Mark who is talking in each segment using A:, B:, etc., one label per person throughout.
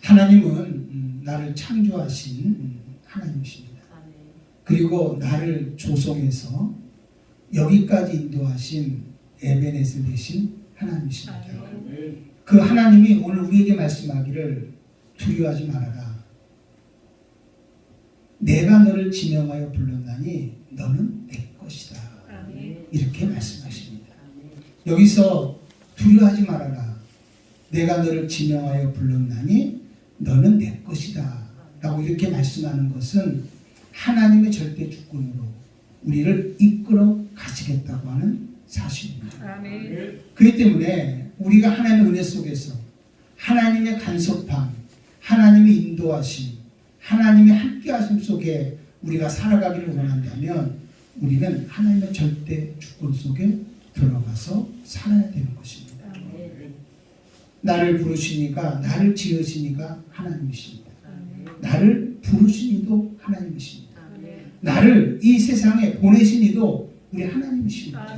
A: 하나님은 나를 창조하신 하나님이십니다. 그리고 나를 조성해서 여기까지 인도하신 에베네셀 되신 하나님이십니다. 그 하나님이 오늘 우리에게 말씀하기를 두려워하지 말아라. 내가 너를 지명하여 불렀나니 너는 내 것이다. 이렇게 말씀하십니다. 여기서 두려워하지 말아라. 내가 너를 지명하여 불렀나니 너는 내 것이다. 라고 이렇게 말씀하는 것은 하나님의 절대 주권으로 우리를 이끌어 가시겠다고 하는 사실입니다. 그렇기 때문에 우리가 하나님의 은혜 속에서 하나님의 간섭함, 하나님의 인도하심, 하나님의 함께하심 속에 우리가 살아가기를 원한다면 우리는 하나님의 절대 주권 속에 들어가서 살아야 되는 것입니다. 나를 부르시니가, 나를 지으시니가 하나님이십니다. 나를 부르신 이도 하나님이십니다. 나를 이 세상에 보내신 이도 우리 하나님이십니다.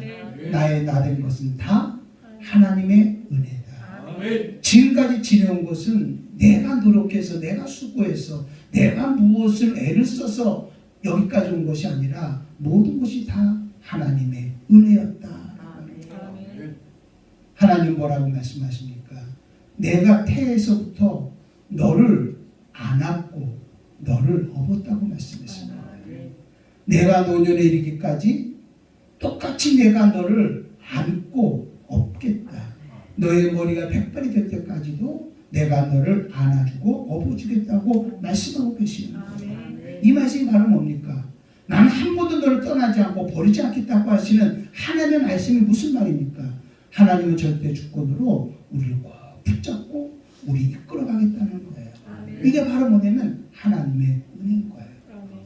A: 나의 나 된 것은 다 하나님의 은혜다. 지금까지 지내온 것은 내가 노력해서, 내가 수고해서, 내가 무엇을 애를 써서 여기까지 온 것이 아니라 모든 것이 다 하나님의 은혜였다. 하나님 뭐라고 말씀하십니까? 내가 태에서부터 너를 안았고 너를 업었다고 말씀했습니다. 내가 노년에 이르기까지 똑같이 내가 너를 안고 업겠다. 너의 머리가 100발이 될 때까지도 내가 너를 안아주고 업어주겠다고 말씀하고 계시는 거예요. 이 말씀이 바로 뭡니까? 나는 한 번도 너를 떠나지 않고 버리지 않겠다고 하시는 하나님의 말씀이 무슨 말입니까? 하나님은 절대 주권으로 우리를 꼭 붙잡고 우리 이끌어가겠다는 거예요. 이게 바로 뭐냐면 하나님의 은혜인 거예요.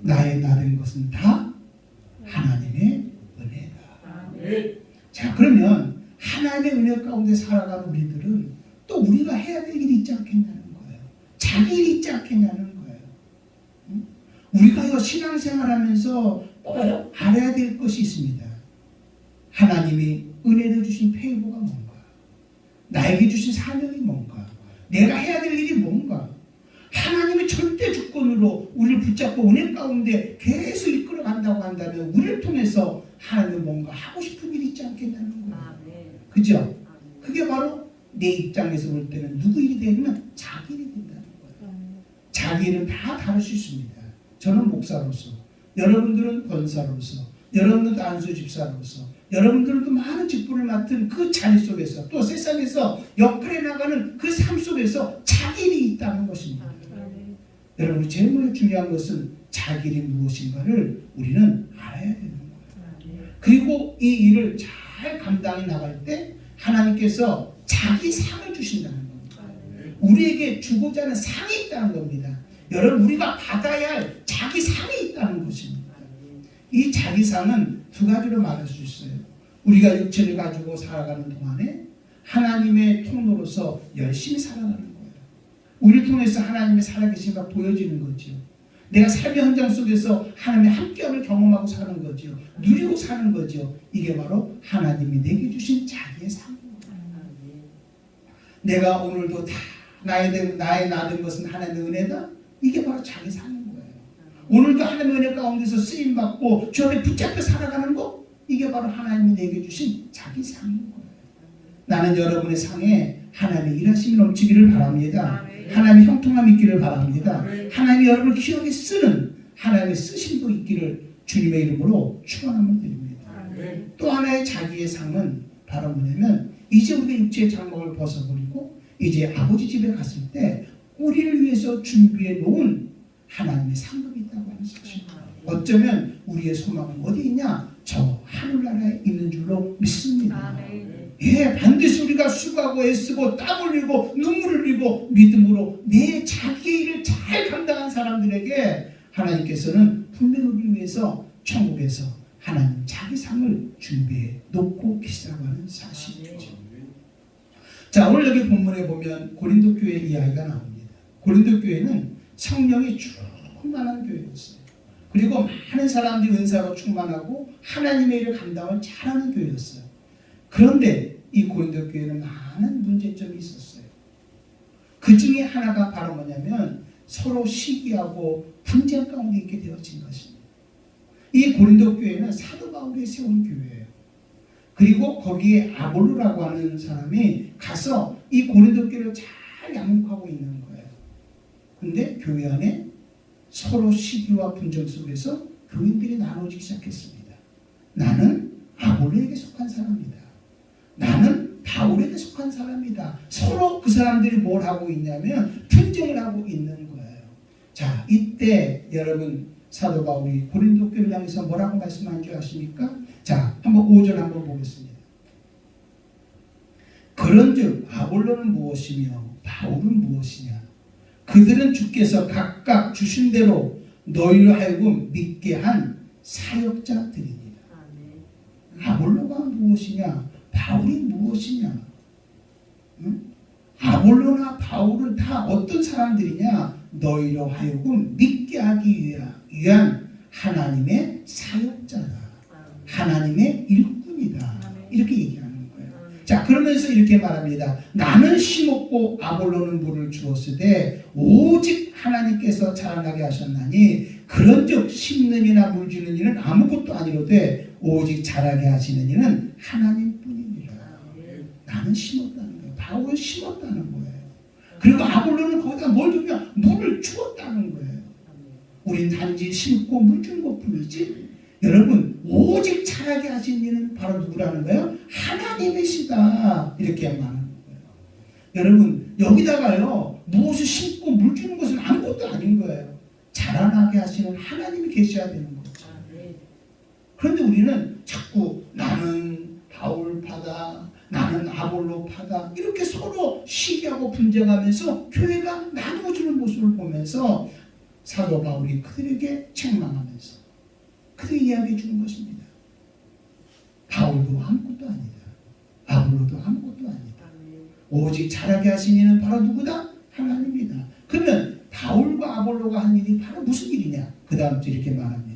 A: 나의 나 된 것은 다 하나님의 은혜다. 자, 그러면 하나님의 은혜 가운데 살아가는 우리들은 또 우리가 해야 될 일이 있지 않겠냐는 거예요. 자기 일이 있지 않겠냐는 거예요. 우리가 이거 신앙생활하면서 꼭 알아야 될 것이 있습니다. 하나님이 은혜를 주신 페이보가 뭔가, 나에게 주신 사명이 뭔가, 내가 해야 될 일이 뭔가, 하나님의 절대 주권으로 우리를 붙잡고 은혜 가운데 계속 이끌어 간다고 한다면 우리를 통해서 하나님은 뭔가 하고 싶은 일이 있지 않겠냐는 거예요. 그죠? 그게 바로 내 입장에서 볼 때는 누구 일이 되냐면 자기 일이 된다는 거예요. 자기 일은 다 다를 수 있습니다. 저는 목사로서, 여러분들은 권사로서, 여러분들도 안수 집사로서, 여러분들도 많은 직분을 맡은 그 자리 속에서 또 세상에서 역할해 나가는 그 삶 속에서 자기 일이 있다는 것입니다. 여러분, 제일 중요한 것은 자기 일이 무엇인가를 우리는 알아야 되는 거예요. 그리고 이 일을 잘 감당해 나갈 때 하나님께서 자기 상을 주신다는 겁니다. 우리에게 주고자 하는 상이 있다는 겁니다. 여러분, 우리가 받아야 할 자기 상이 있다는 것입니다. 이 자기 상은 두 가지로 말할 수 있어요. 우리가 육체를 가지고 살아가는 동안에 하나님의 통로로서 열심히 살아가는 거예요. 우리를 통해서 하나님의 살아계심과 보여지는 거죠. 내가 삶의 현장 속에서 하나님의 함께함을 경험하고 사는 거죠. 누리고 사는 거죠. 이게 바로 하나님이 내게 주신 자기의 상입니다. 내가 오늘도 다 나의 나 된 것은 하나님의 은혜다. 이게 바로 자기 상인 거예요. 오늘도 하나님의 은혜 가운데서 쓰임받고 주 안에 붙잡혀 살아가는 거, 이게 바로 하나님이 내게 주신 자기 상인 거예요. 나는 여러분의 상에 하나님의 일하심이 넘치기를 바랍니다. 하나님의 형통함이 있기를 바랍니다. 하나님이 여러분을 기억에 쓰는 하나님의 쓰심도 있기를 주님의 이름으로 축원하면 드립니다. 또 하나의 자기의 상은 바로 뭐냐면 이제 우리가 육체의 장막을 벗어버리고 이제 아버지 집에 갔을 때 우리를 위해서 준비해 놓은 하나님의 상급이 있다고 하는 사실입니다. 어쩌면 우리의 소망은 어디 있냐? 저 하늘나라에 있는 줄로 믿습니다. 예, 반드시 우리가 수고하고 애쓰고 땀 흘리고 눈물을 흘리고 믿음으로 내 자기의 일을 잘 감당한 사람들에게 하나님께서는 분명히 우리를 위해서 천국에서 하나님 자기 상을 준비해 놓고 계시다고 하는 사실이죠. 자, 오늘 여기 본문에 보면 고린도 교회 이야기가 나옵니다. 고린도 교회는 성령이 충만한 교회였어요. 그리고 많은 사람들이 은사로 충만하고 하나님의 일을 감당을 잘하는 교회였어요. 그런데 이 고린도 교회는 많은 문제점이 있었어요. 그 중에 하나가 바로 뭐냐면 서로 시기하고 분쟁 가운데 있게 되어진 것입니다. 이 고린도 교회는 사도 바울이 세운 교회예요. 그리고 거기에 아볼로라고 하는 사람이 가서 이 고린도 교회를 잘 양육하고 있는 거예요. 근데 교회 안에 서로 시기와 분쟁 속에서 교인들이 나눠지기 시작했습니다. 나는 아볼로에게 속한 사람이다. 나는 바울에게 속한 사람이다. 서로 그 사람들이 뭘 하고 있냐면 분쟁을 하고 있는 거예요. 자, 이때 여러분 사도 바울이 고린도 교회를 향해서 뭐라고 말씀한 줄 아십니까? 자, 한번 5절 한번 보겠습니다. 그런즉 아볼로는 무엇이며 바울은 무엇이냐? 그들은 주께서 각각 주신 대로 너희로 하여금 믿게 한 사역자들이니라. 아볼로가 무엇이냐? 바울이 무엇이냐? 응? 아볼로나 바울은 다 어떤 사람들이냐? 너희로 하여금 믿게 하기 위한 하나님의 사역자다. 하나님의 일꾼이다. 이렇게 얘기하는 거예요. 자, 그러면서 이렇게 말합니다. 나는 심었고 아볼로는 물을 주었으되 오직 하나님께서 자라나게 하셨나니 그런즉 심는 이나 물 주는 이는 아무것도 아니로되 오직 자라게 하시는 이는 하나님뿐이니라. 나는 심었다는 거예요. 바울은 심었다는 거예요. 그리고 아볼로는 거기다 뭘 주냐? 물을 주었다는 거예요. 우린 단지 심고 물 주는 것뿐이지. 여러분, 오직 자라게 하신 이는 바로 누구라는 거예요? 하나님이시다. 이렇게 말하는 거예요. 여러분, 여기다가요, 무엇을 심고 물 주는 것은 아무것도 아닌 거예요. 자라나게 하시는 하나님이 계셔야 되는 거죠. 그런데 우리는 자꾸 나는 바울파다, 나는 아볼로파다, 이렇게 서로 시기하고 분쟁하면서 교회가 나누어지는 모습을 보면서 사도 바울이 그들에게 책망하면서 그들에게 이야기해 주는 것입니다. 바울도 아무것도 아니다. 아볼로도 아무것도 아니다. 오직 자라게 하신 이는 바로 누구다? 하나님이다. 그러면 바울과 아볼로가 한 일이 바로 무슨 일이냐? 그 다음부터 이렇게 말합니다.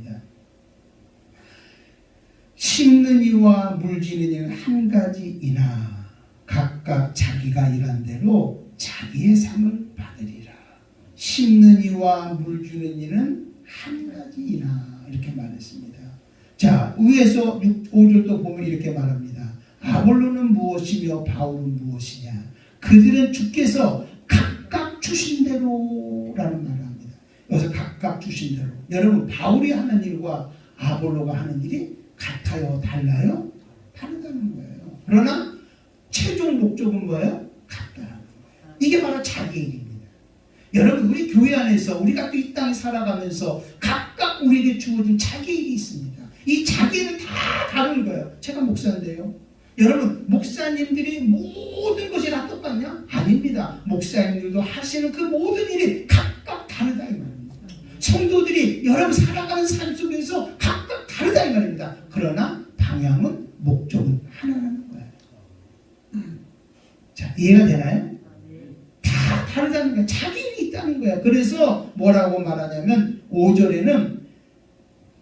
A: 심는 이와 물지는 이는 한 가지이나 각각 자기가 일한 대로 자기의 상을 받으리라. 심는 이와 물주는 이는 한 가지이나 이렇게 말했습니다. 자, 위에서 5절도 보면 이렇게 말합니다. 아볼로는 무엇이며 바울은 무엇이냐? 그들은 주께서 각각 주신 대로라는 말을 합니다. 여기서 각각 주신 대로. 여러분, 바울이 하는 일과 아볼로가 하는 일이 같아요? 달라요? 다르다는 거예요. 그러나 최종 목적은 뭐예요? 같다는 거예요. 이게 바로 자기 일입니다. 여러분, 우리 교회 안에서 우리가 또 이 땅에 살아가면서 각각 우리에게 주어진 자기 일이 있습니다. 이 자기 일은 다 다른 거예요. 제가 목사인데요. 여러분, 목사님들이 모든 것이 다 똑같냐? 아닙니다. 목사님들도 하시는 그 모든 일이 각각 다르다 이 말입니다. 성도들이 여러분 살아가는 삶 속에서 각각 다르다 이 말입니다. 그러나 방향은 목적은 하나라는 거예요. 자, 이해가 되나요? 다 다르다는 거예요. 자기 일이 있다는 거예요. 그래서 뭐라고 말하냐면 5절에는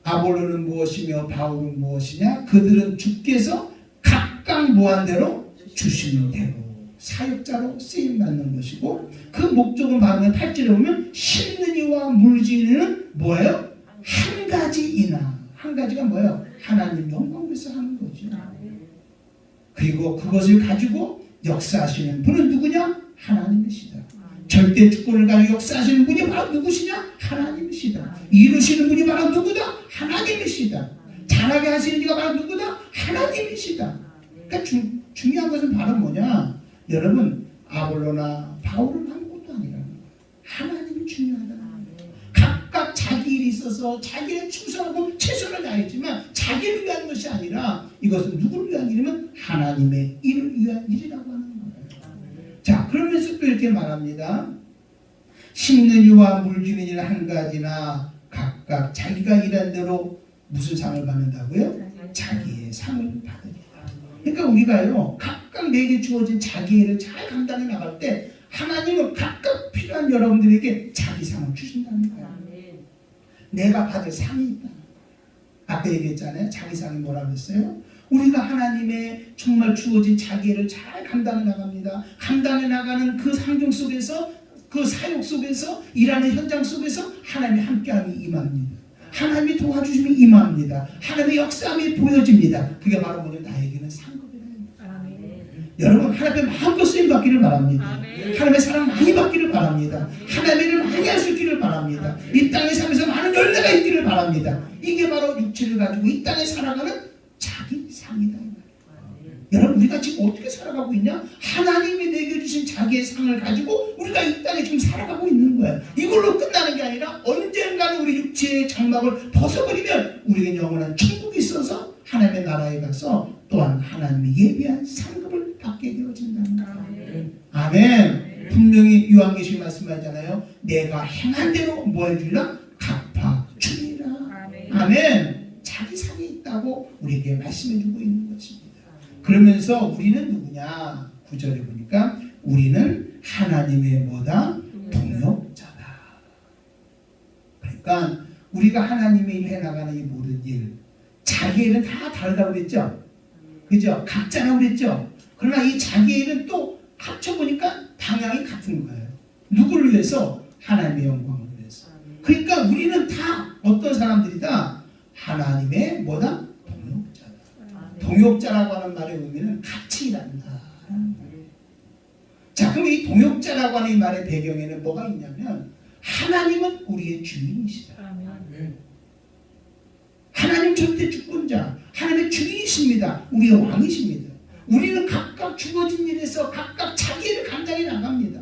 A: 아볼로는 무엇이며 바울은 무엇이냐? 그들은 주께서 각각 무한대로 주시는 대로 사역자로 쓰임받는 것이고 그 목적은 바로 8절에 보면 심는 이와 물지는 뭐예요? 한 가지이나. 한 가지가 뭐예요? 하나님 영광을 위해서 하는 거죠. 그리고 그것을 가지고 역사하시는 분은 누구냐? 하나님이시다. 절대 주권을 가지고 역사하시는 분이 바로 누구시냐? 하나님이시다. 이루시는 분이 바로 누구다? 하나님이시다. 잘하게 하시는 이가 바로 누구다? 하나님이시다. 그러니까 중요한 것은 바로 뭐냐? 여러분, 아볼로나 바울은 아무것도 아니라는 거예요. 하나님이 중요하다는 거예요. 각각 자기 일이 있어서 자기를 충성하고 최선을 다했지만 자기를 위한 것이 아니라 이것은 누구를 위한 일이면 하나님의 일을 위한 일이라고 하는 거예요. 자, 그러면서 또 이렇게 말합니다. 심는 이와 물주는 이는 한 가지나 각각 자기가 일한 대로 무슨 상을 받는다고요? 자기의 상을 받으리라. 그러니까 우리가요, 각각 내게 주어진 자기 일을 잘 감당해 나갈 때 하나님은 각각 필요한 여러분들에게 자기 상을 주신다는 거예요. 내가 받을 상이 있다. 아까 얘기했잖아요. 자기 상이 뭐라고 했어요? 우리가 하나님의 정말 주어진 자기를 잘 감당해 나갑니다. 감당해 나가는 그 상종 속에서, 그 사역 속에서, 일하는 현장 속에서 하나님의 함께함이 임합니다. 하나님이 도와주심이 임합니다. 하나님의 역사함이 보여집니다. 그게 바로 뭐냐, 나에게는 상급이라는 거예요. 여러분, 하나님의 마음껏 쓰임 받기를 바랍니다. 하나님의 사랑 많이 받기를 바랍니다. 하나님의 일을 많이 할 수 있기를 바랍니다. 이 땅의 삶에서 많은 열매가 있기를 바랍니다. 이게 바로 육체를 가지고 이 땅에 살아가는 자기 상이다. 여러분, 우리가 지금 어떻게 살아가고 있냐? 하나님이 내게 주신 자기의 상을 가지고 우리가 이 땅에 지금 살아가고 있는 거예요. 이걸로 끝나는 게 아니라 언젠가는 우리 육체의 장막을 벗어버리면 우리에게 영원한 천국이 있어서 하나님의 나라에 가서 또한 하나님이 예비한 상급을 받게 되어진다는 거예요. 아멘. 분명히 요한계시록 말씀하잖아요. 내가 행한 대로 뭐 해주리라? 갚아주리라. 아멘. 자기 상이 있다고 우리에게 말씀해주고 있는 것입니다. 그러면서 우리는 누구냐? 9절에 보니까 우리는 하나님의 뭐다? 동역자다. 그러니까 우리가 하나님의 일 해나가는 이 모든 일, 자기 일은 다 다르다고 그랬죠? 그죠? 각자라고 그랬죠? 그러나 이 자기 일은 또 합쳐보니까 방향이 같은 거예요. 누구를 위해서? 하나님의 영광을 위해서. 그러니까 우리는 다 어떤 사람들이다? 하나님의 뭐다? 동역자다. 동역자라고 하는 말의 의미는 같이 일한다. 자, 그럼 이 동역자라고 하는 이 말의 배경에는 뭐가 있냐면 하나님은 우리의 주인이시다. 하나님 절대 주권자, 하나님의 주인이십니다. 우리의 왕이십니다. 우리는 각각 주어진 일에서 각각 자기 일을 감당해 나갑니다.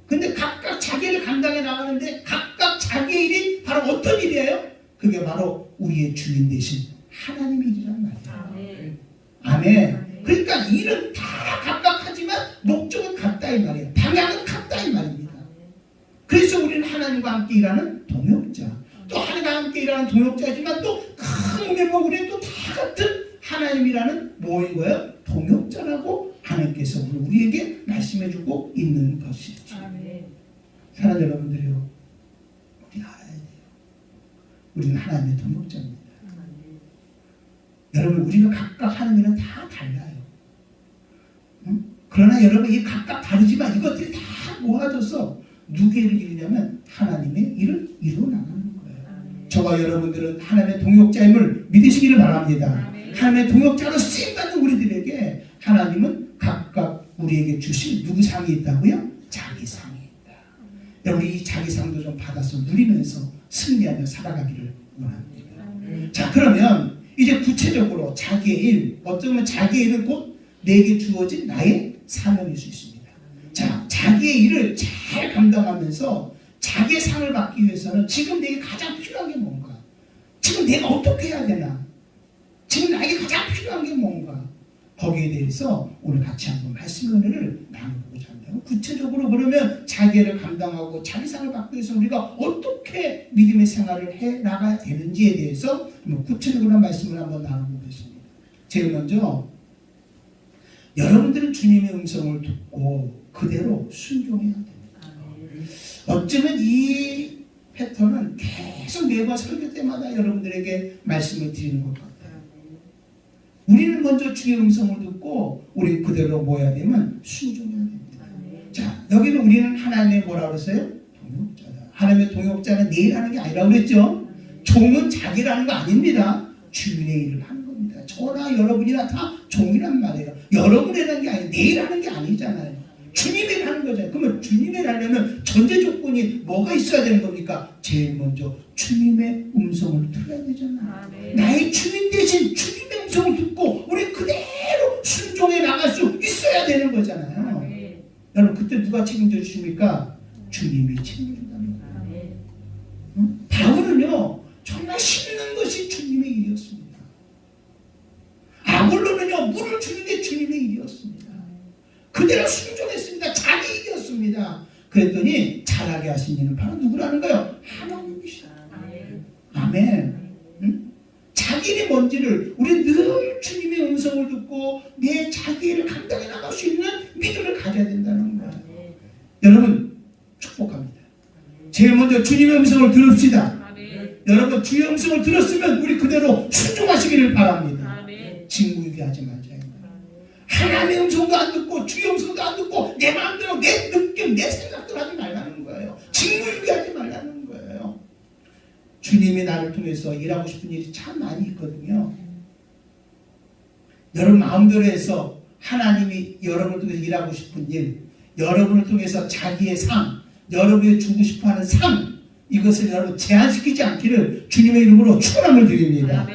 A: 근데 각각 자기 일을 감당해 나가는데 각각 자기의 일이 바로 어떤 일이에요? 그게 바로 우리의 주인 되신 하나님의 일이란 말이에요. 아멘. 그러니까 일은 다 각각 하지만 목적은 같다 이 말이에요. 방향은 같다 이 말입니다. 그래서 우리는 하나님과 함께 일하는 동역자, 또 하나님과 함께 일하는 동역자지만 또 큰 의미로 우리는 또 다 같은 하나님이라는 뭐인 거예요? 동역자라고 하나님께서 우리에게 말씀해주고 있는 것이죠. 사랑하는 여러분들이요, 우리 알아야 돼요. 우리는 하나님의 동역자입니다. 여러분, 우리가 각각 하는 일은 다 달라요. 응? 그러나 여러분, 이 각각 다르지만 이것들이 다 모아져서 누구의 일을 이루냐면 하나님의 일을 이루어 나가는 거예요. 저와 여러분들은 하나님의 동역자임을 믿으시기를 바랍니다. 하나님의 동역자로 쓰임받는 우리들에게 하나님은 각각 우리에게 주실 누구 상이 있다고요? 자기 상이 있다. 여러분, 이 자기 상도 좀 받아서 누리면서 승리하며 살아가기를 원합니다. 자, 그러면 이제 구체적으로 자기의 일, 어쩌면 자기의 일은 곧 내게 주어진 나의 사명일 수 있습니다. 자, 자기의 일을 잘 감당하면서 자기의 상을 받기 위해서는 지금 내게 가장 필요한 게 뭔가? 지금 내가 어떻게 해야 되나? 지금 나에게 가장 필요한 게 뭔가? 거기에 대해서 오늘 같이 한번 말씀 은혜를 나눠보고자 합니다. 구체적으로 그러면 자기를 감당하고 자기 상을 받기 위해서 우리가 어떻게 믿음의 생활을 해 나가야 되는지에 대해서 구체적으로 말씀을 한번 나눠보겠습니다. 제일 먼저 여러분들은 주님의 음성을 듣고 그대로 순종해야 됩니다. 어쩌면 이 패턴은 계속 매번 설교 때마다 여러분들에게 말씀을 드리는 것 같아요. 우리는 먼저 주의 음성을 듣고 우리 그대로 뭐 해야 되면 순종해야 됩니다. 자, 여기는 우리는 하나님의 뭐라고 그랬어요? 동역자다. 하나님의 동역자는 내 일하는 게 아니라고 그랬죠. 종은 자기라는 거 아닙니다. 주인의 일을 하는 겁니다. 저나 여러분이나 다 종이란 말이에요. 여러분이 하는 게 아니에요. 내 일하는 게 아니잖아요. 주님이 하는 거잖아요. 그러면 주님이 하려면 전제 조건이 뭐가 있어야 되는 겁니까? 제일 먼저 주님의 음성을 들어야 되잖아요. 나의 주인 대신 주님의 음성을 듣고 우리 그대로 순종해 나갈 수 있어야 되는 거잖아요. 여러분, 그때 누가 책임져 주십니까? 주님이 책임진다는 거예요. 바울은요, 정말 심는 것이 주님의 일이었습니다. 아볼로는요, 물을 주는 게 주님의 일이었습니다. 그대로 순종했습니다. 자기 일이었습니다. 그랬더니 잘하게 하신 이는 바로 누구라는 거예요? 하나님이시다. 아멘. 응? 자기 일이 뭔지를 우리 늘 주님의 음성을 듣고 내 자기 일을 감당해 나갈 수 있는 믿음을 가져야 된다는 거예요. 여러분, 축복합니다. 제일 먼저 주님의 음성을 들읍시다. 여러분, 주의 음성을 들었으면 우리 그대로 순종하시기를 바랍니다. 직무유기하지 말자. 하나님의 음성도 안 듣고 주의 음성도 안 듣고 내 마음대로 내 느낌 내 생각대로 하지 말라는 거예요. 직무유기하지 말라는 거예요. 주님이 나를 통해서 일하고 싶은 일이 참 많이 있거든요. 여러분 마음대로 해서 하나님이 여러분을 통해서 일하고 싶은 일, 여러분을 통해서 자기의 삶, 여러분이 주고 싶어하는 삶, 이것을 여러분 제한시키지 않기를 주님의 이름으로 축원함을 드립니다.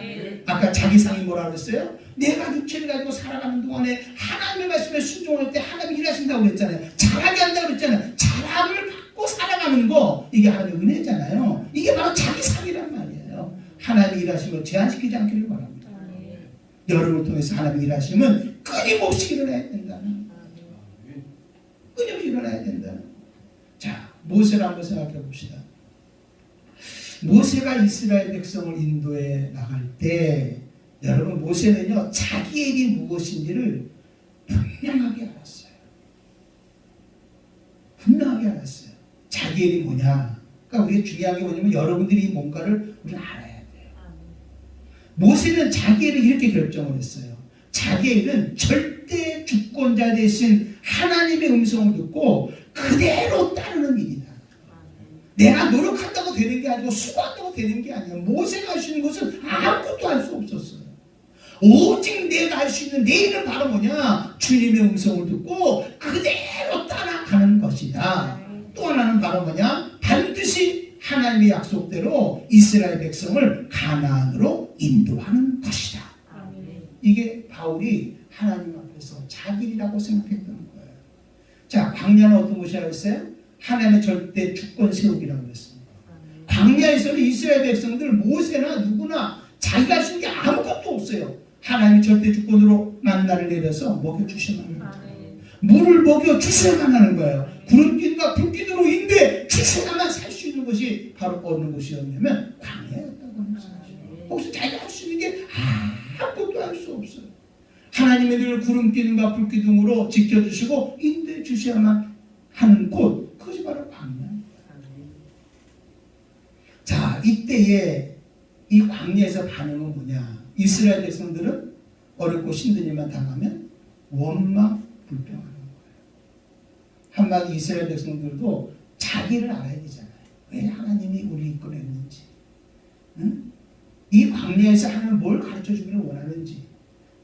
A: 아까 자기 상이 뭐라고 그랬어요? 내가 육체를 가지고 살아가는 동안에 하나님의 말씀에 순종할 때 하나님이 일하신다고 그랬잖아요. 잘하게 한다고 그랬잖아요. 잘함을 받고 살아가는 거, 이게 하나님의 은혜잖아요. 이게 바로 자기 상이란 말이에요. 하나님이 일하시면 제한시키지 않기를 바랍니다. 여러분을 통해서 하나님이 일하시면 끊임없이 일어나야 된다는, 끊임없이 일어나야 된다는. 자, 모세를 한번 생각해 봅시다. 모세가 이스라엘 백성을 인도해 나갈 때 여러분 모세는요 자기의 일이 무엇인지를 분명하게 알았어요. 분명하게 알았어요. 자기의 일이 뭐냐. 그러니까 우리가 중요한 게 뭐냐면 여러분들이 뭔가를 우리는 알아야 돼요. 모세는 자기의 일을 이렇게 결정을 했어요. 자기의 일은 절대 주권자 되신 하나님의 음성을 듣고 그대로 따르는 일이다. 내가 노력한다고 되는 게 아니고 수고한다고 되는 게 아니에요. 모세가 할 수 있는 것은 아무것도 할 수 없었어요. 오직 내가 할 수 있는 내 일은 바로 뭐냐? 주님의 음성을 듣고 그대로 따라가는 것이다. 또 하나는 바로 뭐냐? 반드시 하나님의 약속대로 이스라엘 백성을 가나안으로 인도하는 것이다. 이게 바울이 하나님 앞에서 자기 일이라고 생각했던 거예요. 자, 광야는 어떤 곳이라고 했어요? 하나님의 절대 주권 세우기라고 했습니다. 광야에서는 이스라엘 백성들 모세나 누구나 자기가 할 수 있는 게 아무것도 없어요. 하나님이 절대 주권으로 만나를 내려서 먹여주셔야만 하는 거예요. 물을 먹여주셔야만 하는 거예요. 구름기둥과 불기둥으로 인도해 주셔야만 살 수 있는 것이 바로 어느 곳이었냐면 광야였다고 하는 거예요. 거기서 자기가 할 수 있는 게 아무것도 할 수 없어요. 하나님의 늘 구름기둥과 불기둥으로 지켜주시고 인도해 주셔야만 하는 곳, 그것이 바로 광야입니다. 자, 이때에 이 광야에서 반응은 뭐냐? 이스라엘 백성들은 어렵고 힘든 일만 당하면 원망, 불평하는 거예요. 한마디 이스라엘 백성들도 자기를 알아야 되잖아요. 왜 하나님이 우리 이끌어냈는지, 응? 이 광야에서 하나님은 뭘 가르쳐주기를 원하는지,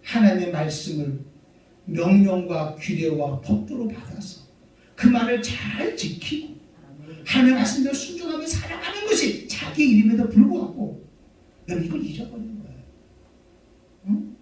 A: 하나님의 말씀을 명령과 규례와 법도로 받아서 그 말을 잘 지키고 하나님의 말씀대로 순종하며 살아가는 것이 자기 일임에도 불구하고 여러분 이걸 잊어버린 거예요. 응?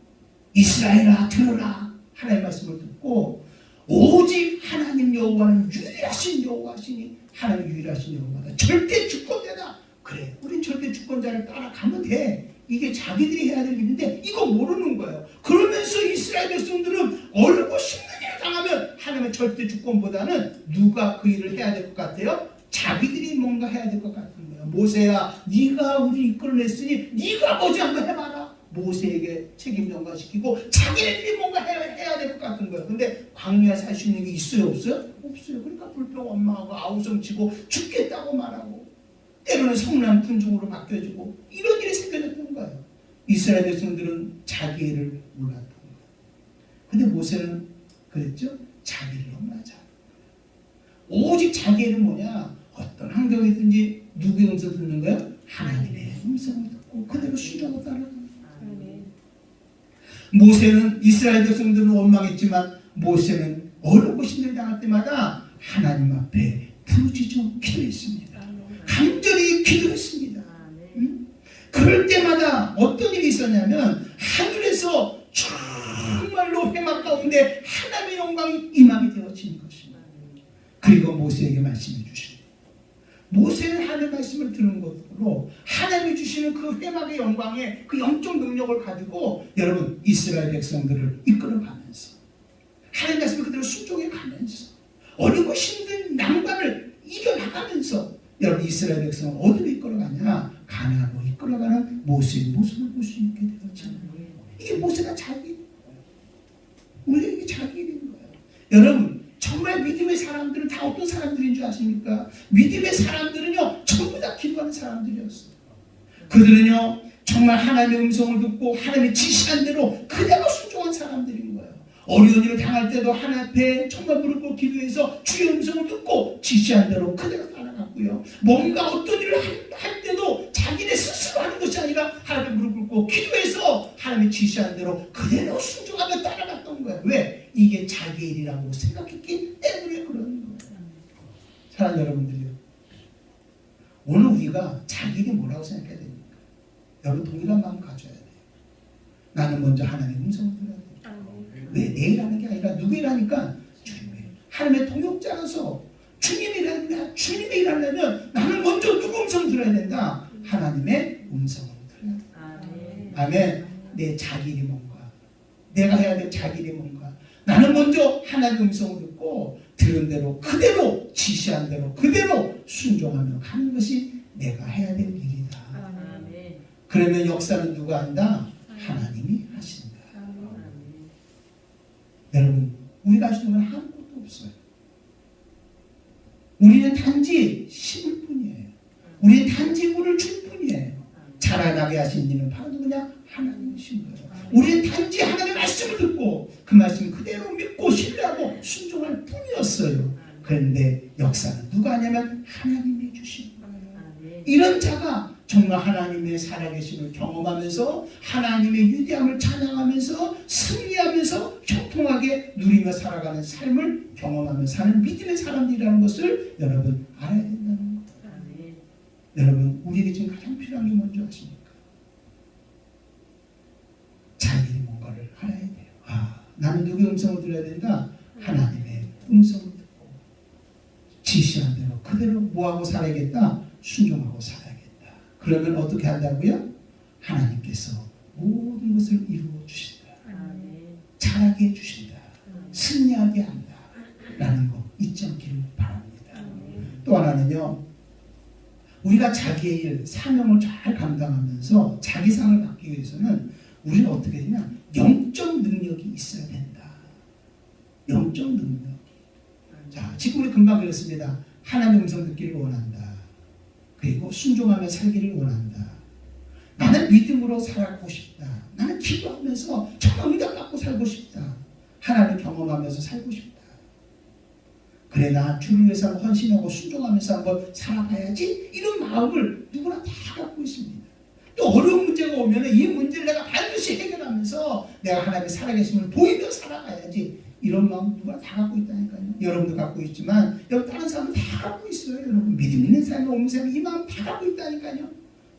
A: 이스라엘아 들어라. 하나님의 말씀을 듣고 오직 하나님 여호와는 유일하신 여호와시니 하나님 유일하신 여호와다. 절대 주권자다. 그래, 우린 절대 주권자를 따라가면 돼. 이게 자기들이 해야 될 일인데 이거 모르는 거예요. 그러면서 이스라엘 백성들은 어렵고 힘든 일을 당하면 하나님의 절대 주권보다는 누가 그 일을 해야 될 것 같아요? 자기들이 뭔가 해야 될 것 같은 거예요. 모세야, 네가 우리 이끌어냈으니 네가 뭐지 한번 해봐라. 모세에게 책임 전가시키고 자기네들이 뭔가 해야 될 것 같은 거예요. 근데 광야에서 할 수 있는 게 있어요, 없어요? 없어요. 그러니까 불평 원망하고 아우성치고 죽겠다고 말하고 때로는 성난 군중으로 바뀌어지고 이런 일이 생겨졌던 거예요. 이스라엘 백성들은 자기 일을 몰랐던 거예요. 근데 모세는 그랬죠? 자기 일로 맞아. 오직 자기 일은 뭐냐? 어떤 환경이든지 누구의 음성을 듣는 거예요? 하나님의 음성을 듣고 그대로 순종하고 따르는 거예요. 모세는 이스라엘 백성들은 원망했지만 모세는 어렵고 힘들게 당할 때마다 하나님 앞에 부르짖어 기도했습니다. 간절히 기도했습니다. 그럴 때마다 어떤 일이 있었냐면 하늘에서 정말로 회막 가운데 하나님의 영광이 임하게 되어지는 것입니다. 그리고 모세에게 말씀해 주시고 모세는 하나님의 말씀을 듣는 것으로 하나님이 주시는 그 회막의 영광의 그 영적 능력을 가지고 여러분 이스라엘 백성들을 이끌어가면서 하나님의 말씀을 그대로 순종해 가면서 어렵고 힘든 난관을 이겨나가면서 여러분 이스라엘 백성을 어디로 이끌어가냐? 가나안으로 이끌어가는 모세의 모습을 볼 수 있게 되었잖아요. 이게 모세가 자기 일인 거예요. 우리에게 자기 일인 거예요. 여러분 정말 믿음의 사람들은 다 어떤 사람들인 줄 아십니까? 믿음의 사람들은요 전부 다 기도하는 사람들이었어요. 그들은요 정말 하나님의 음성을 듣고 하나님의 지시한 대로 그대로 순종한 사람들인 거예요. 어려운 일을 당할 때도 하나님 앞에 정말 무릎 꿇고 기도해서 주의 음성을 듣고 지시한 대로 그대로 따라갔고요. 뭔가 어떤 일을 할 때도 자기네 스스로 하는 것이 아니라 하나님 무릎 꿇고 기도해서 하나님의 지시한 대로 그대로 순종하며 따라갔던 거예요. 왜? 이게 자기 일이라고 생각했기 때문에 그런 거예요. 사랑하는 여러분들이요, 오늘 우리가 자기 일이 뭐라고 생각해야 됩니까? 여러분 동일한 마음 가져야 돼요. 나는 먼저 하나님의 음성을 들어야 돼요. 왜? 내 일하는 게 아니라 누구 일하니까? 주님의 하나님의 동역자라서 주님이라는 주님의 일하려면 나는 먼저 누구 음성을 들어야 된다? 하나님의 음성을 들어야 된다. 아멘. 내 자기 일이 뭔가, 내가 해야 될 자기 일이 뭔가, 나는 먼저 하나님의 음성을 듣고 들은 대로 그대로 지시한 대로 그대로 순종하며 가는 것이 내가 해야 될 일이다. 그러면 역사는 누가 한다? 하나님이 하신다. 여러분, 우리가 할 수 있는 건 아무것도 없어요. 우리는 단지 심을 뿐이에요. 우리는 단지 물을 줄 뿐이에요. 자라나게 하신 이는 바로 누구냐? 하나님이신 거예요. 우리는 단지 하나님의 말씀을 듣고 그 말씀 그대로 믿고 신뢰하고 순종할 뿐이었어요. 그런데 역사는 누가 하냐면 하나님이 주신 거예요. 이런 자가 정말 하나님의 살아계심을 경험하면서 하나님의 위대함을 찬양하면서 승리하면서 형통하게 누리며 살아가는 삶을 경험하며 사는 믿음의 사람들이라는 것을 여러분 알아야 된다는 거예요. 여러분, 우리에게 지금 가장 필요한 게 뭔지 아십니까? 자기의 뭔가를 알아야 돼요. 나는 누구의 음성을 들어야 된다? 하나님의 음성을 듣고 지시한 대로 그대로 뭐하고 살아야겠다? 순종하고 살아야겠다. 그러면 어떻게 한다고요? 하나님께서 모든 것을 이루어 주신다. 잘하게 해주신다. 승리하게 한다. 라는 거 잊지 않기를 바랍니다. 또 하나는요, 우리가 자기의 일, 사명을 잘 감당하면서 자기 상을 받기 위해서는 우리는 어떻게 되냐? 영적 능력이 있어야 된다. 영적 능력. 자, 지금 우리 금방 그랬습니다. 하나님의 음성 듣기를 원한다. 그리고 순종하며 살기를 원한다. 나는 믿음으로 살아가고 싶다. 나는 기도하면서 정말 응답 받고 살고 싶다. 하나님을 경험하면서 살고 싶다. 그래, 나 주를 위해서 한번 헌신하고 순종하면서 한번 살아봐야지. 이런 마음을 누구나 다 갖고 있습니다. 또 어려운 문제가 오면 이 문제를 내가 반드시 해결하면서 내가 하나님의 살아계심을 보이며 살아가야지. 이런 마음 누가 다 갖고 있다니까요. 여러분도 갖고 있지만 여러분 다른 사람도 다 갖고 있어요. 여러분 믿음 있는 사람이 없는 사람이 이 마음 다 갖고 있다니까요.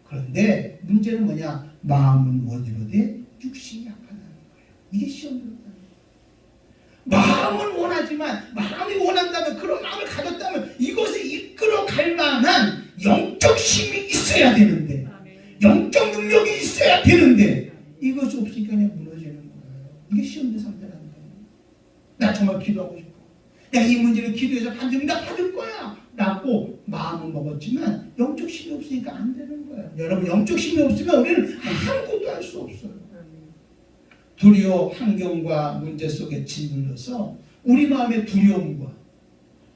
A: 그런데 문제는 뭐냐? 마음은 원이로되 육신이 약하다는 거예요. 이게 시험 들었다는 거예요. 마음은 원하지만 마음이 원한다면 그런 마음을 가졌다면 이것을 이끌어 갈 만한 영적 힘이 있어야 되는데 영적 능력이 있어야 되는데 이것이 없으니까 그냥 무너지는 거예요. 이게 시험 대상자라는 거예요. 나 정말 기도하고 싶어. 내가 이 문제를 기도해서 반드시 응답 받을 거야 라고 마음은 먹었지만 영적 힘이 없으니까 안 되는 거예요. 여러분, 영적 힘이 없으면 우리는 아무것도 할 수 없어요. 두려워 환경과 문제 속에 짓눌려서 우리 마음의 두려움과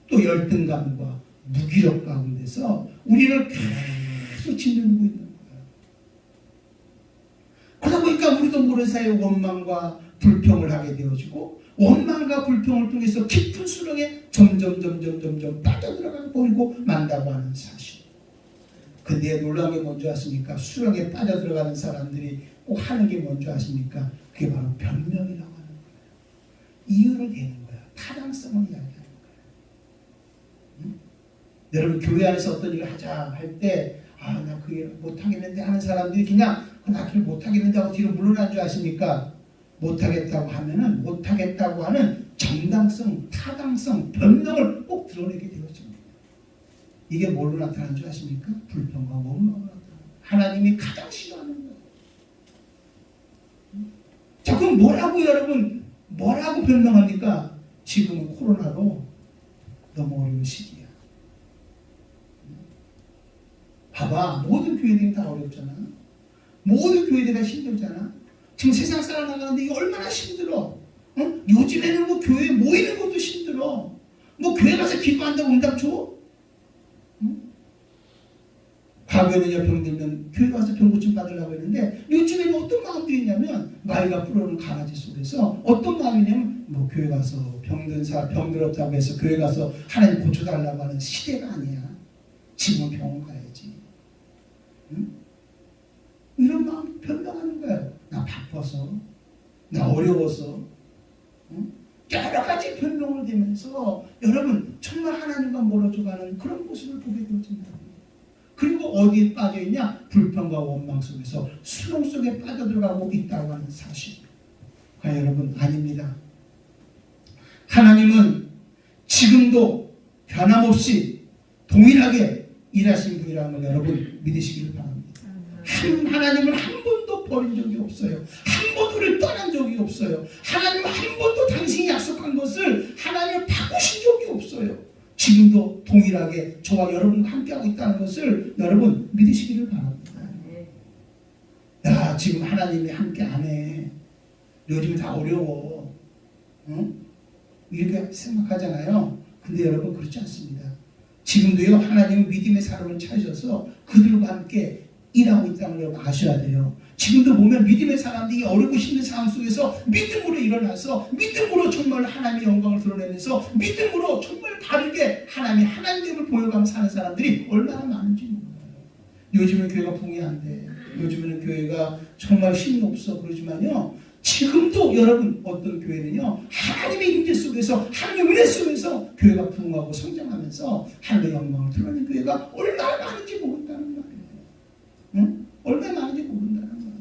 A: 또 열등감과 무기력 가운데서 우리를 계속 짓누르고 있는 거예요. 그러다 보니까 우리도 모르는 사이에 원망과 불평을 하게 되어지고 원망과 불평을 통해서 깊은 수렁에 점점 빠져들어가 버리고 만다고 하는 사실. 근데 놀라운 게 뭔지 아십니까? 수렁에 빠져들어가는 사람들이 꼭 하는 게 뭔지 아십니까? 그게 바로 변명이라고 하는 거예요. 이유를 대는 거야. 타당성을 이야기하는 거예요. 응? 여러분, 교회 안에서 어떤 일을 하자 할 때 나 그 일 못하겠는데 하는 사람들이 그냥 나 그걸 못하겠는데 하고 뒤로 물러난 줄 아십니까? 못하겠다고 하면은 못하겠다고 하는 정당성, 타당성, 변명을 꼭 드러내게 되어집니다. 이게 뭘로 나타나는 줄 아십니까? 불평과 원망으로 나타납니다. 하나님이 가장 싫어하는 거예요. 자, 그럼 뭐라고 여러분, 뭐라고 변명합니까? 지금은 코로나로 너무 어려운 시기야. 봐봐, 모든 교회들이 다 어렵잖아. 모든 교회들이 다 힘들잖아. 지금 세상 살아나가는데 이게 얼마나 힘들어. 요즘에는 뭐 교회에 모이는 것도 힘들어. 뭐 교회 가서 기도한다고 응답 줘? 아버지가 병들면 교회 가서 병고침 받으려고 했는데 요즘에는 어떤 마음들이 있냐면 마이가 불어오는 강아지 속에서 어떤 마음이냐면 뭐 교회 가서 병들었다고 해서 교회 가서 하나님 고쳐달라고 하는 시대가 아니야. 지금은 병원 가야지. 응? 이런 마음 변명하는 거예요. 나 바빠서, 나 어려워서, 응? 여러 가지 변명을 대면서 여러분 정말 하나님과 멀어져가는 그런 모습을 보게 되어진다. 그리고 어디에 빠져있냐? 불평과 원망 속에서 수렁 속에 빠져들어가고 있다고 하는 사실. 여러분 아닙니다. 하나님은 지금도 변함없이 동일하게 일하신 분이라는 걸 여러분 믿으시기를 바랍니다. 하나님은 한 번도 버린 적이 없어요. 한 번도 우리를 떠난 적이 없어요. 하나님은 한 번도 당신이 약속한 것을 하나님을 바꾸신 적이 없어요. 지금도 동일하게 저와 여러분과 함께하고 있다는 것을 여러분 믿으시기를 바랍니다. 야, 지금 하나님이 함께 안 해. 요즘 다 어려워. 응? 이렇게 생각하잖아요. 근데 여러분 그렇지 않습니다. 지금도요 하나님은 믿음의 사람을 찾으셔서 그들과 함께 일하고 있다는 걸 여러분 아셔야 돼요. 지금도 보면 믿음의 사람들이 어렵고 힘든 상황 속에서 믿음으로 일어나서 믿음으로 정말 하나님의 영광을 드러내면서 믿음으로 정말 바르게 하나님의 하나님을 보여가며 사는 사람들이 얼마나 많은지 몰라요. 요즘은 교회가 붕이 안 돼. 요즘에는 교회가 정말 힘이 없어. 그러지만요 지금도 여러분 어떤 교회는요 하나님의 임재 속에서 하나님의 은혜 속에서 교회가 부흥하고 성장하면서 하나님의 영광을 드러내는 교회가 얼마나 많은지 모른다는 말이에요. 응? 얼마나 많은지 모른다는 말이에요.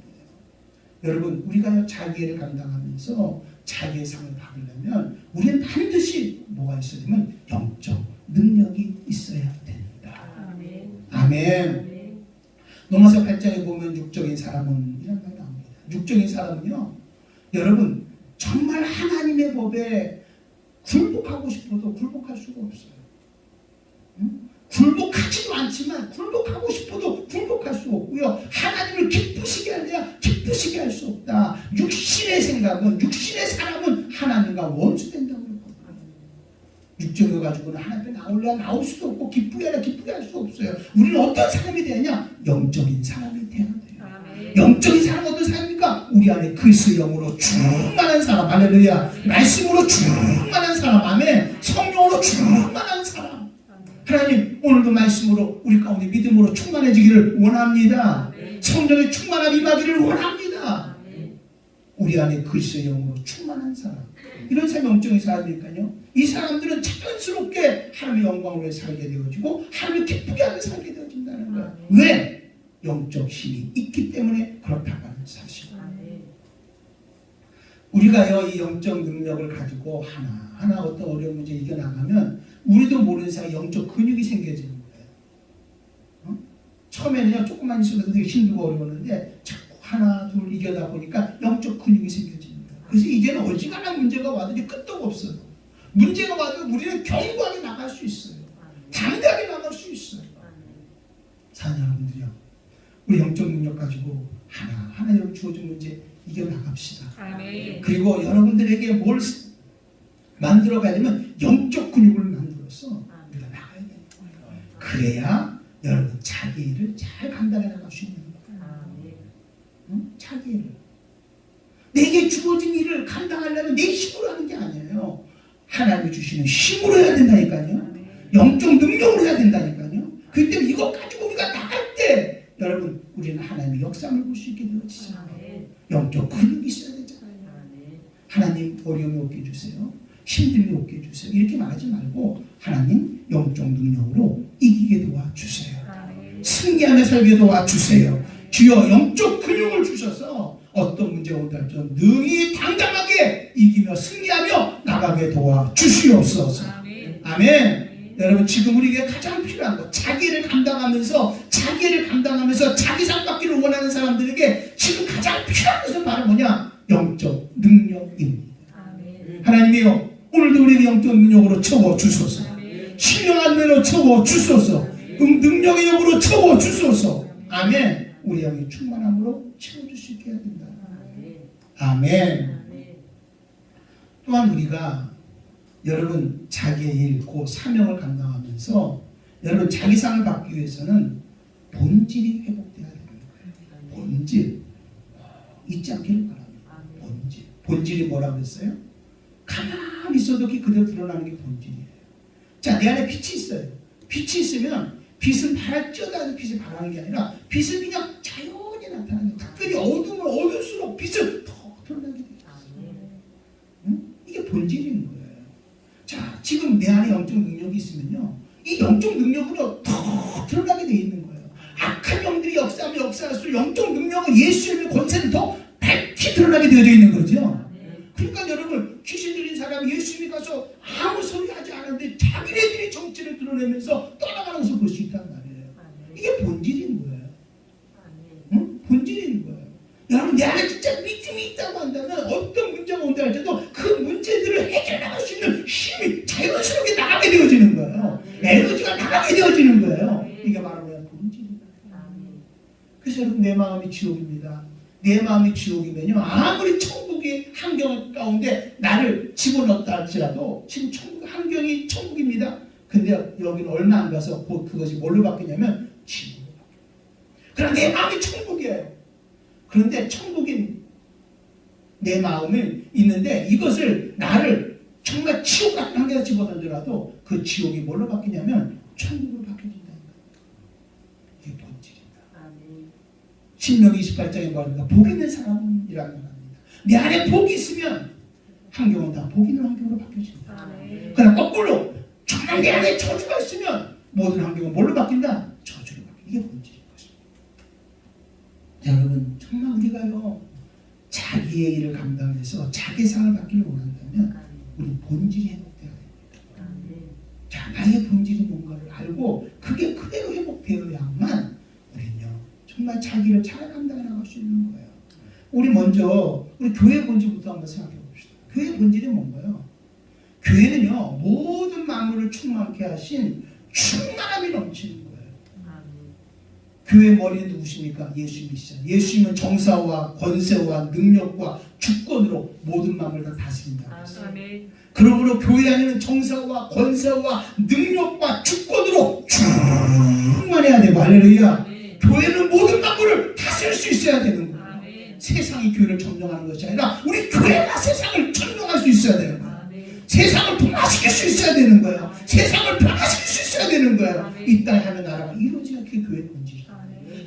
A: 여러분 우리가 자기애를 감당하면서 자기의 상을 받으려면 우리는 반드시 뭐가 있어야 되면 영적 능력이 있어야 된다. 아멘. 아멘. 로마서 8장에 보면 육적인 사람은 이런 말이 나옵니다. 육적인 사람은요 여러분 정말 하나님의 법에 굴복하고 싶어도 굴복할 수가 없어요. 응? 굴복하지도 않지만 굴복하고 싶어도 굴복할 수 없고요. 하나님을 기쁘시게 하려야 기쁘시게 할 수 없다. 육신의 생각은 육신의 사람은 하나님과 원수된다고 그러거든요. 육적을 가지고는 하나님 앞에 나올래야 나올 수도 없고 기쁘게 하려 기쁘게 할 수 없어요. 우리는 어떤 사람이 되느냐? 영적인 사람이 되어야 돼요. 영적인 사람은 어떤 사람입니까? 우리 안에 그리스도의 영으로 충만한 사람. 할렐루야. 말씀으로 충만한 사람. 아멘. 성령으로 충만한 사람. 하나님 오늘도 말씀으로 우리 가운데 믿음으로 충만해지기를 원합니다. 성령의 충만함 임하기를 원합니다. 우리 안에 그리스도의 영으로 충만한 사람. 이런 사람이 영적인 사람이니까요. 이 사람들은 자연스럽게 하나님의 영광을 위해 살게 되어지고 하나님을 기쁘게 하며 살게 되어진다는 거예요. 왜? 영적 힘이 있기 때문에 그렇다고 하는 사실. 우리가요 이 영적 능력을 가지고 하나 어떤 어려운 문제 이겨나가면 우리도 모르는 사이에 영적 근육이 생겨지는 거예요. 어? 처음에는요 조금만 있어도 되게 힘들고 어려웠는데 자꾸 하나 둘 이겨다 보니까 영적 근육이 생겨지는 거예요. 그래서 이제는 어지간한 문제가 와도 이제 끝도 없어요. 문제가 와도 우리는 견고하게 나갈 수 있어요. 담대하게 나갈 수 있어요. 사는 여러분들이요 우리 영적 능력 가지고 하나 여러분 주어진 문제 이겨나갑시다. 아멘. 그리고 여러분들에게 뭘 만들어가려면 영적 근육을 만들어서 우리가 나가야 돼요. 그래야 여러분 자기 일을 잘 감당해 나갈 수 있는 거예요. 응? 자기 일을 내게 주어진 일을 감당하려면 내 힘으로 하는 게 아니에요. 하나님이 주시는 힘으로 해야 된다니까요. 영적 능력으로 해야 된다니까요. 그렇기 때문에 이거 가지고 우리가 나갈 때 여러분 우리는 하나님의 역사를 볼 수 있게 되어지잖아요. 영적 근육이 있어야 되잖아요. 하나님 어려움이 없게 해주세요. 힘듦이 없게 해주세요. 이렇게 말하지 말고 하나님 영적 능력으로 이기게 도와주세요. 승리하며 살게 도와주세요. 주여 영적 근육을 주셔서 어떤 문제가 온다 할지라도 능히 당당하게 이기며 승리하며 나가게 도와주시옵소서. 아멘. 여러분 지금 우리에게 가장 필요한 것 자기를 감당하면서 자기 상 받기를 원하는 사람들에게 지금 가장 필요한 것은 바로 뭐냐? 영적 능력입니다. 하나님이요 오늘도 우리에게 영적 능력으로 채워주소서. 신령한 면으로 채워주소서. 능력의 영으로 채워주소서. 아멘. 우리 영이 충만함으로 채워줄 수 있게 해야 된다. 아멘. 또한 우리가 여러분 자기의 일, 고 사명을 감당하면서 여러분 자기 상을 받기 위해서는 본질이 회복돼야 되는 거예요. 본질. 잊지 않기를 바랍니다. 본질. 본질이 뭐라고 했어요? 가만히 있어도 그대로 드러나는 게 본질이에요. 자, 내 안에 빛이 있어요. 빛이 있으면 빛은 발쪄다는 빛이 바라는 게 아니라 빛은 그냥 자연히 나타나는 거예요. 특별히 어두우면 어두울수록 빛을 더 드러나게 돼요. 응? 이게 본질인 거예요. 자, 지금 내 안에 영적 능력이 있으면요, 이 영적 능력으로 더 드러나게 돼 있는 거예요. 악한 영들이 역사하면 역사할수록 영적 능력은 예수님의 권세는 더 밝히 드러나게 되어져 있는 거죠. 그러니까 여러분, 귀신 들린 사람이 예수님이 가서 아무 소리 하지 않았는데 자기네들이 정체를 드러내면서 떠나가는 것을 볼 수 있단 말이에요. 이게 본질인 거예요. 응? 본질인 거예요. 여러분, 내 안에 진짜 믿음이 있다고 한다면 어떤 문제가 온다 할때도 그 문제들을 해결해 나갈 수 있는 힘이 자연스럽게 나가게 되어지는 거예요. 에너지가 나가게 되어지는 거예요. 이게 바로 뭐야? 본질이다. 그래서 여러분, 내 마음이 지옥입니다. 내 마음이 지옥이면요, 아무리 천국의 환경 가운데 나를 집어넣었다 할지라도 지금 천국 환경이 천국입니다. 근데 여기는 얼마 안 가서 곧 그것이 뭘로 바뀌냐면 지옥으로 바뀌어요. 그럼 내 마음이 천국이에요. 그런데 천국인 내 마음이 있는데 이것을 나를 정말 지옥 같은 환경에 집어넣더라도 그 지옥이 뭘로 바뀌냐면 천국으로 바뀌어진다는 거예요. 이게 본질이다. 신명기 28장에 말합니다. 복 있는 사람이라는 말합니다. 내 안에 복이 있으면 환경은 다 복 있는 환경으로 바뀌어진다. 그러나 거꾸로 정말 내 안에 저주가 있으면 모든 환경은 뭘로 바뀐다? 저주로 바뀐다. 이게 본질인 것입니다. 여러분, 정말 우리가요, 자기의 일을 감당해서 자기 상을 받기를 원한다면 우리 본질이 회복되어야 됩니다. 자, 나의 본질이 뭔가를 알고 그게 그대로 회복되어야만 우리는요, 정말 자기를 잘 감당해 나갈 수 있는 거예요. 우리 먼저 우리 교회 본질부터 한번 생각해 봅시다. 교회 본질이 뭔가요? 교회는요, 모든 만물을 충만케 하신 충만함이 넘치는 거예요. 교회 머리는 누구십니까? 예수님이시잖아요. 예수님은 정사와 권세와 능력과 주권으로 모든 만물을 다 다스린다고 했어요. 그러므로 교회 안에는 정사와 권세와 능력과 주권으로 충만해야 되고, 할렐루야. 교회는 모든 만물을 다스릴 수 있어야 되는 거예요. 세상이 교회를 점령하는 것이 아니라 우리 교회가 세상을 점령할 수 있어야 되는 거예요. 세상을 변화시킬 수 있어야 되는 거예요. 세상을 변화시킬 수 있어야 되는 거예요. 이 땅에 하는 나라가 이루어져야 그게 교회의 본질이에요.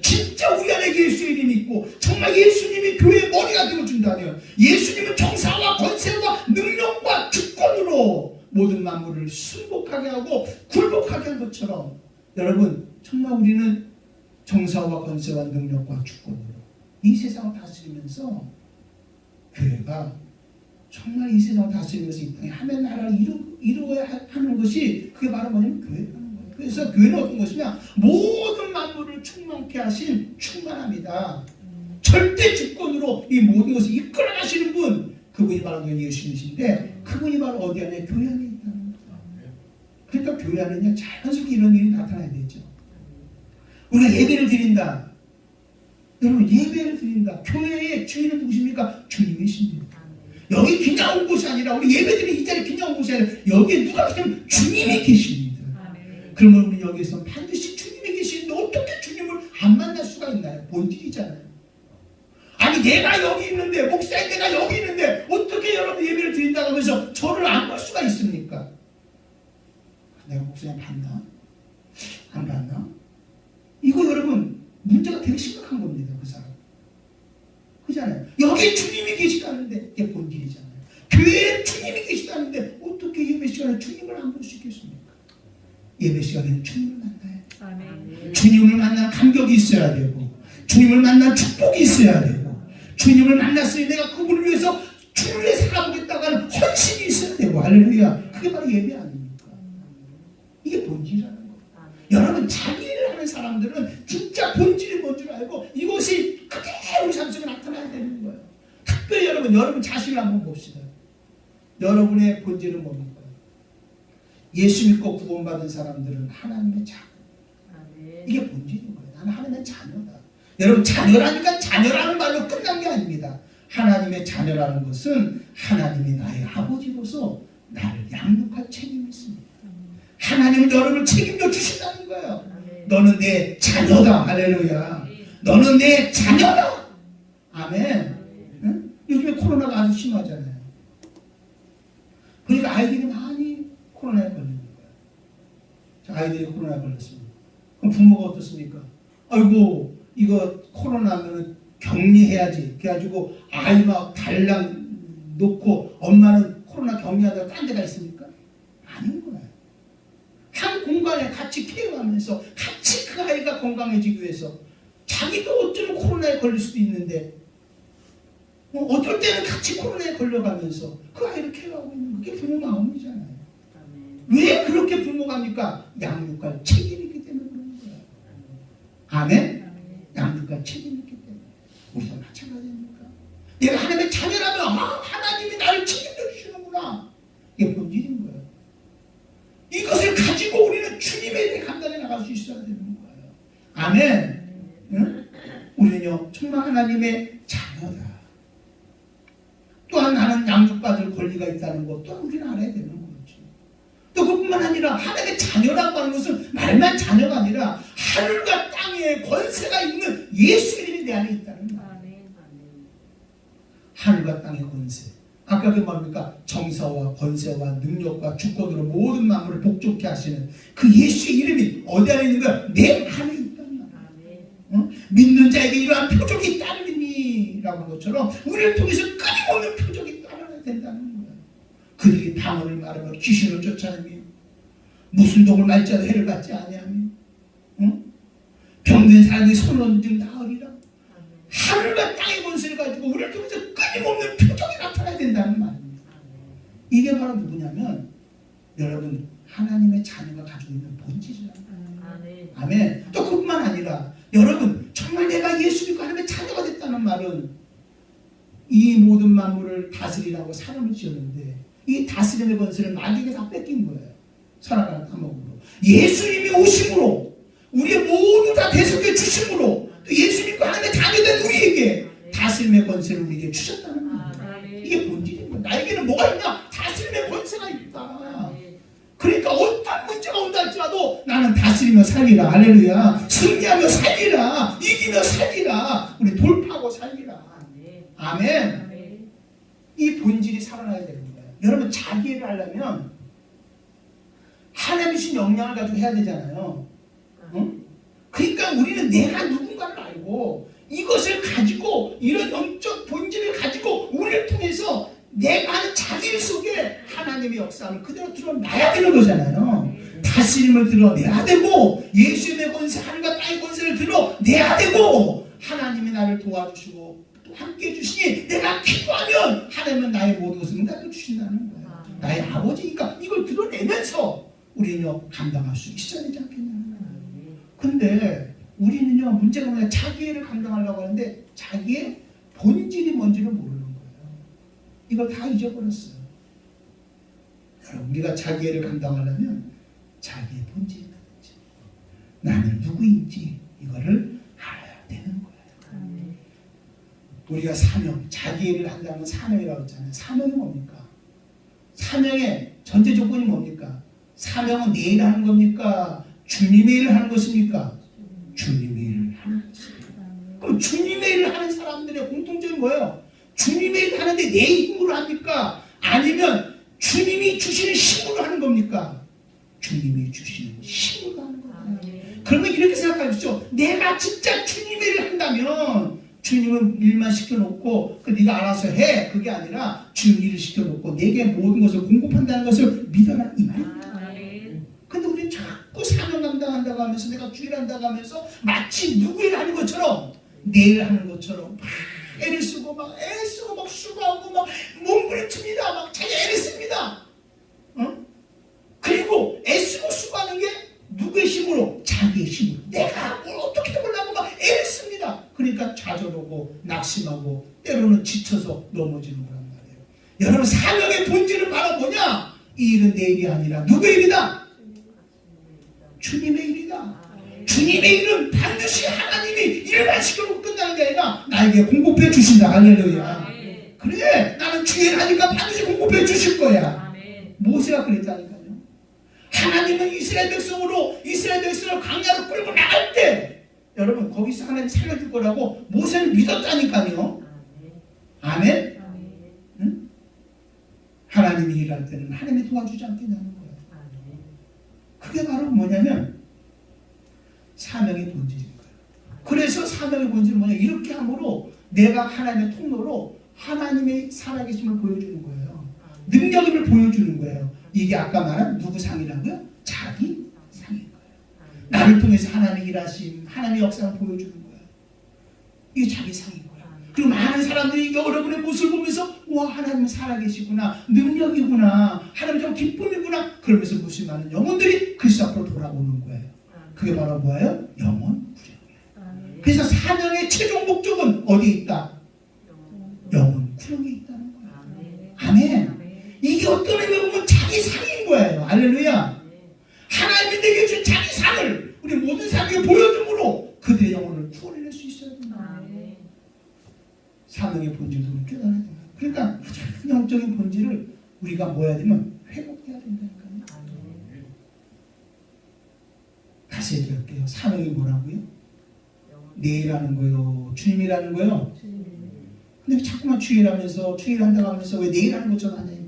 A: 진짜 우리 안에 예수의 이름이 있고 정말 예수님이 교회의 머리가 되어준다면, 예수님은 정사와 권세와 능력과 주권으로 모든 만물을 순복하게 하고 굴복하게 한 것처럼, 여러분, 정말 우리는 정사와 권세와 능력과 주권으로 이 세상을 다스리면서 교회가 정말 이 세상을 다스리면서 이 땅에 하나님의 나라를 이루어야 하는 것이, 그게 바로 뭐냐면 교회라는 거예요. 그래서 교회는 어떤 것이냐? 모든 만물을 충만케 하신 충만함이다. 절대 주권으로 이 모든 것을 이끌어 가시는 분, 그분이 바로 예수님이신데, 그분이 바로 어디 안에? 교회 안에 있다는 거예요. 그러니까 교회 안에는 자연스럽게 이런 일이 나타나야 되죠. 우리가 예배를 드린다. 여러분, 예배를 드린다. 교회의 주인은 누구십니까? 주님이십니다. 여기 그냥 온 곳이 아니라, 우리 예배드리는 이 자리에 그냥 온 곳이 아니라 여기에 누가 계시면 주님이 계십니다. 그러면 우리 여기서 반드시 주님이 계시는데 어떻게 주님을 안 만날 수가 있나요? 본질이잖아요. 아니, 내가 여기 있는데, 목사님 내가 여기 있는데 어떻게 여러분 예배를 드린다고 하면서 저를 안 볼 수가 있습니까? 내가 목사님 봤나? 안 봤나? 이거 여러분 문제가 되게 심각한 겁니다. 그 사람. 그잖아요. 여기 주님이 계시다는데 이게 본질이잖아요. 교회에 주님이 계시다는데 어떻게 예배 시간에 주님을 안 볼 수 있겠습니까? 예배 시간에는 주님을 만나야 돼요. 주님을 만난 감격이 있어야 되고, 주님을 만난 축복이 있어야 되고, 주님을 만났으니 내가 그분을 위해서 주를 위해 살아보겠다고 하는 헌신이 있어야 되고, 할렐루야. 그게 바로 예배 아닙니까? 이게 본질이라는 거예요. 여러분, 자기 일을 하는 사람들은 진짜 본질이 뭔 줄 알고 이것이 그대로 우리 삶 속에 나타나야 되는 거예요. 특별히 여러분 자신을 한번 봅시다. 여러분의 본질은 뭡니까? 예수 믿고 구원받은 사람들은 하나님의 자녀. 이게 본질인 거예요. 나는 하나님의 자녀다. 여러분, 자녀라니까 자녀라는 말로 끝난 게 아닙니다. 하나님의 자녀라는 것은 하나님이 나의 아버지로서 나를 양육할 책임이 있습니다. 하나님은 여러분을 책임져 주신다는 거예요. 너는 내 자녀다. 할렐루야. 너는 내 자녀다. 아멘. 응? 요즘에 코로나가 아주 심하잖아요. 그러니까 아이들이 많이 코로나에 걸리는 거예요. 자, 아이들이 코로나에 걸렸습니다. 그럼 부모가 어떻습니까? 아이고 이거 코로나면 격리해야지. 그래가지고 아이 막 달랑 놓고 엄마는 코로나 격리하다가 딴 데가 있습니까? 아닌 거예요. 한 공간에 같이 케어하면서 같이 그 아이가 건강해지기 위해서 자기도 어쩌면 코로나에 걸릴 수도 있는데 어떨 때는 같이 코로나에 걸려가면서 그 아이를 케어하고 있는 그게 부모 마음이잖아요. 왜 그렇게 부모가 합니까? 양육할 책임이 있기 때문에 그런 거예요. 아멘? 양육할 책임이 있기 때문에. 우리도 마찬가지입니까? 내가 하나님의 자녀라면 하나님이 나를 책임져 주시는구나. 이게 본질인 거예요. 이것을 가지고 우리는 주님의 일에 감당해 나갈 수 있어야 되는 거예요. 아멘? 응? 우리는요 정말 하나님의 자녀다. 또한 나는 양육받을 권리가 있다는 것 또한 우리는 알아야 되는 거죠. 또 그뿐만 아니라 하나님의 자녀라고 하는 것은 말만 자녀가 아니라 하늘과 땅에 권세가 있는 예수 이름이 내 안에 있다는 거예요. 하늘과 땅의 권세. 아까 그 뭡니까? 정사와 권세와 능력과 주권으로 모든 만물을 복종케 하시는 그 예수의 이름이 어디 안에 있는 거야? 내 안에 있다는 거야. 믿는 자에게 이러한 표적이 따르니 라고 한 것처럼 우리를 통해서 끊임없는 표적이 따라야 된다는 거야. 그들이 방언을 말하며 귀신을 쫓아내며 무슨 독을 말지라도 해를 받지 아니하며 병든 사람이 손을 얹은 나으리라. 하늘과 땅의 권세를 가지고 우리를 통해서 끊임없는 표적이 나타나야 된다는 말입니다. 이게 바로 누구냐면 여러분 하나님의 자녀가 가지고 있는 본질이라는 거예요. 아멘. 또 그뿐만 아니라 여러분 정말 내가 예수 믿고 하나님의 자녀가 됐다는 말은 이 모든 만물을 다스리라고 사람을 지었는데 이 다스림의 권세를 마귀에게 다 뺏긴 거예요. 살아가는 감옥으로. 예수님이 오심으로 우리의 모두 다 대속해 주심으로 또 예수 믿고 하나님의 자녀된 우리에게 다스림의 권세를 우리에게 주셨다는 거예요. 이게 본질인 거예요. 나에게는 뭐가 있냐? 다스림의 권세가 있다. 그러니까 어떤 문제가 온다 할지라도 나는 다스리며 살리라. 할렐루야. 승리하며 살리라. 이기며 살리라. 우리 돌파하고 살리라. 아멘. 이 본질이 살아나야 되는 거예요. 여러분 자기를 하려면 하나님이 주신 역량을 가지고 해야 되잖아요. 그러니까 우리는 내가 누군가를 알고 이것을 가지고 이런 영적 본질을 가지고 우리를 통해서 내가 하는 자기 속에 하나님의 역사를 그대로 드러나야 되는 거잖아요. 다스림을 드러내야 되고 예수님의 권세 하늘과 땅의 권세를 드러내야 되고 하나님이 나를 도와주시고 또 함께 해주시니 내가 기도하면 하나님은 나의 모든 것을 응답해 주신다는 거예요. 나의 아버지니까 이걸 드러내면서 우리는요 감당할 수 있어야 되지 않겠냐는 거예요. 근데 우리는요 문제가 뭐냐 자기를 감당하려고 하는데 자기의 본질이 뭔지를 모르는 거예요. 이걸 다 잊어버렸어요. 여러분 우리가 자기를 감당하려면 자기의 본질이 뭐든지 나는 누구인지 이거를 알아야 되는 거예요. 우리가 사명, 자기 일을 한다면 사명이라고 했잖아요. 사명이 뭡니까? 사명의 전제 조건이 뭡니까? 사명은 내 일 하는 겁니까? 주님의 일을 하는 것입니까? 주님의 일을 하는 것입니다. 그럼 주님의 일을 하는 사람들의 공통점이 뭐예요? 주님의 일을 하는데 내 힘으로 합니까? 아니면 주님이 주시는 힘으로 하는 겁니까? 주님이 주시는 힘으로 하는 거예요. 그러면 이렇게 생각하십시오. 내가 진짜 주님의 일을 한다면 주님은 일만 시켜놓고 네가 알아서 해. 그게 아니라 주님 일을 시켜놓고 내게 모든 것을 공급한다는 것을 믿어라 이 말입니다. 근데 우리는 자꾸 사명 감당한다고 하면서 내가 주일 한다고 하면서 마치 누구 일 하는 것처럼 내 일 하는 것처럼 막 애를 쓰고 막 수고하고 막 몸부림칩니다. 막 자기 애를 씁니다. 그리고 애쓰고 수고하는 게 누구의 힘으로? 자기의 힘으로. 내가 뭘 어떻게 해보려고 막 애를 씁니다. 그러니까 좌절하고 낙심하고 때로는 지쳐서 넘어지는 거란 말이에요. 여러분 사명의 본질은 바로 뭐냐? 이 일은 내 일이 아니라 누구의 일이다? 주님의 일이다. 주님의 일은 반드시 하나님이 일만 시켜놓고 끝나는 게 아니라 나에게 공급해 주신다. 할렐루야. 그래 나는 주일 하니까 반드시 공급해 주실 거야. 모세가 그랬다니까요. 하나님은 이스라엘 백성을 광야로 끌고 나갈 때 여러분 거기서 하나님 살려줄 거라고 모세를 믿었다니까요. 아멘? 응? 하나님이 일할 때는 하나님이 도와주지 않겠냐는 거예요. 그게 바로 뭐냐면 사명의 본질인 거예요. 그래서 사명의 본질은 뭐냐, 이렇게 함으로 내가 하나님의 통로로 하나님의 살아계심을 보여주는 거예요. 능력임을 보여주는 거예요. 이게 아까 말한 누구 상이라고요? 자기 상인 거예요. 나를 통해서 하나님의 일하심, 하나님의 역사를 보여주는 거예요. 이게 자기 상인 거예요. 그리고 많은 사람들이 여러분의 모습을 보면서 와, 하나님은 살아계시구나, 능력이구나, 하나님 참 기쁨이구나, 그러면서 무슨 많은 영혼들이 그리스도 앞으로 돌아오는 거예요. 그게 바로 뭐예요? 영혼 구령이에요. 그래서 사명의 최종 목적은 어디에 있다? 영혼 구령에 있다는 거예요. 아멘. 이게 어떤 의미로 보면 자기 상인 거예요. 할렐루야. 하나님이 내게 준 자기 상을 우리 모든 사람에게 보여줌으로 그들의 영혼을 구원해낼 수 있어야 된다. 사명의 본질도 깨달아야 된다. 그러니까 가장 영적인 본질을 우리가 뭐 해야 되면 회복해야 된다니까요. 다시 얘기할게요. 사명이 뭐라고요? 내일하는 거요, 주님이라는 거요. 근데 자꾸만 주일하면서 주일한다고 하면서 왜 내일하는 것처럼 하냐.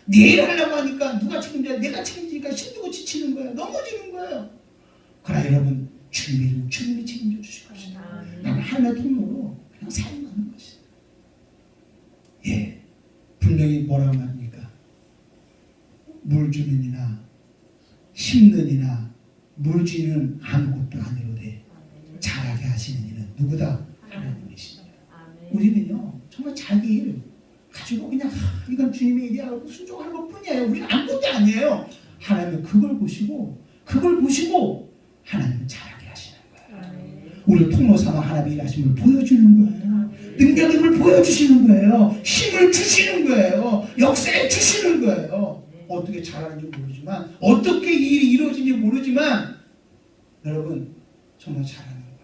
A: 내일 하려고 하니까 누가 책임져야, 내가 책임지니까 힘들고 지치는 거예요. 넘어지는 거예요. 그러나 여러분, 주님이 책임져 주실 것이다. 나는 하나님의 통로로 그냥 사용하는 것이다. 예, 분명히 뭐라고 합니까? 물주는이나 심는 이나 물주는 아무것도 아니로되 잘하게 하시는 이는 누구다? 하나님이십니다. 우리는요 정말 자기 일 가지고 그냥 이건 주님의 일이라고 순종하는 것 뿐이에요. 우리는 아무것도 아니에요. 하나님은 그걸 보시고 하나님은 잘하게 하시는 거예요. 우리 통로 삼아 하나님의 일하심을 보여주는 거예요. 능력임을 보여주시는 거예요. 힘을 주시는 거예요. 역사에 주시는 거예요. 어떻게 잘하는지 모르지만, 어떻게 이 일이 이루어지는지 모르지만 여러분 정말 잘하는 거예요.